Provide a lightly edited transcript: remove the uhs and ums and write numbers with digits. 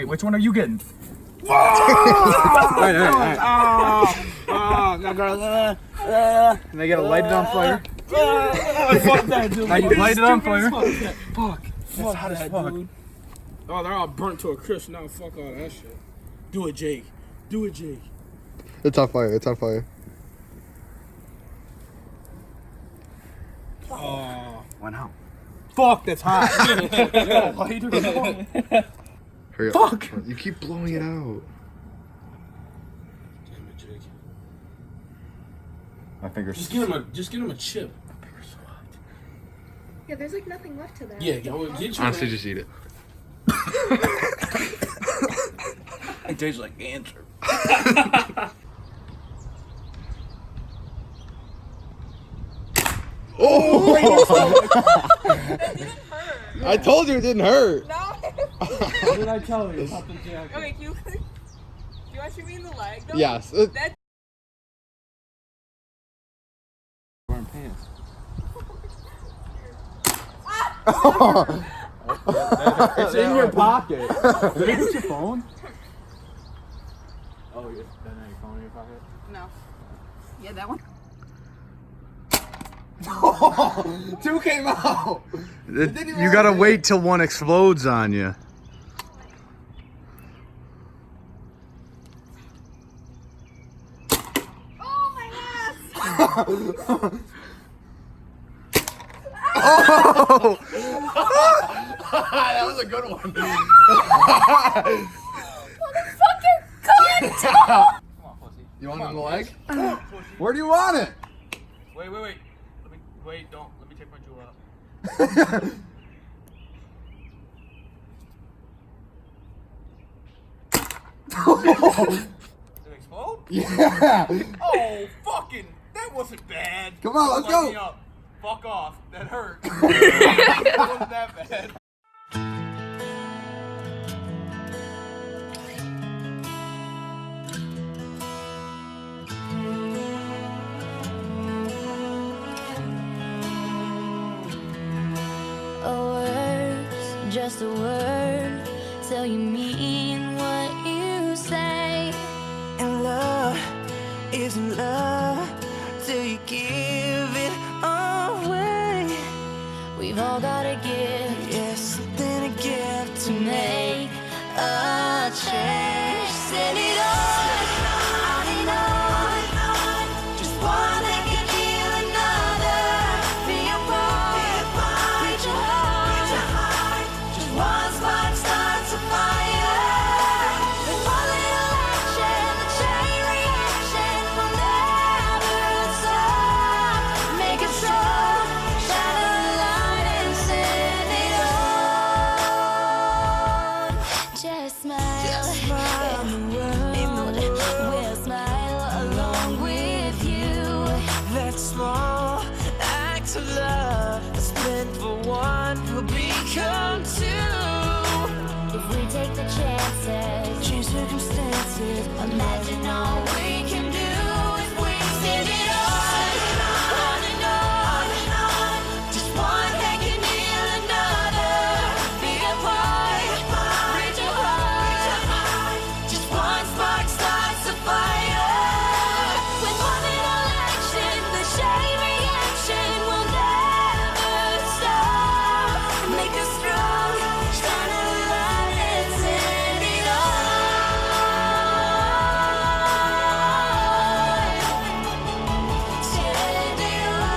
which one are you getting? Alright. And they gotta light it on fire. Fuck that, dude. Now you light it on fire. Fuck. It's hot as fuck. Dude. Oh, they're all burnt to a crisp now. Fuck all that shit. Do it, Jake. Do it, Jake. It's on fire. It's on fire. Oh. Went out. Fuck, that's hot. Hurry up. Fuck. You keep blowing it out. Damn it, Jake. My fingers. Just get him a chip. My fingers so hot. Yeah, there's like nothing left to that. Yeah, go get you. Honestly, just eat it. It tastes like cancer. I told you it didn't hurt. No. What did I tell you about the jacket? Okay, do you want to shoot me in the leg? Though? Yes. That's Wearing pants. It's in your pocket. Did it hit your phone? Oh, you don't have your phone in your pocket? no. Yeah, that one. Two came out. You gotta wait till one explodes on you. Oh my ass! Oh! That was a good one. Motherfucker, cunt! Come on, pussy. You want it in the leg? Where do you want it? Wait. Let me take my jewel out. Did it explode? Yeah. Oh, fucking! That wasn't bad. Come on, let's Light me go. up. Fuck off. That hurt. It wasn't that bad. A word's just a word, so you mean what you say. And love isn't love till you give it away. We've all got a gift Yeah, something to give to make a change. Send it on and on. Just one that can heal another. Be a part, reach your heart. Just one spark starts a fire. With one little action, the chain reaction will never stop. Make it strong, shine a light and send it on. Just smile, and the world will smile along with you. that small act of love that's meant for one will become two. If we take the chances, Change circumstances, imagine all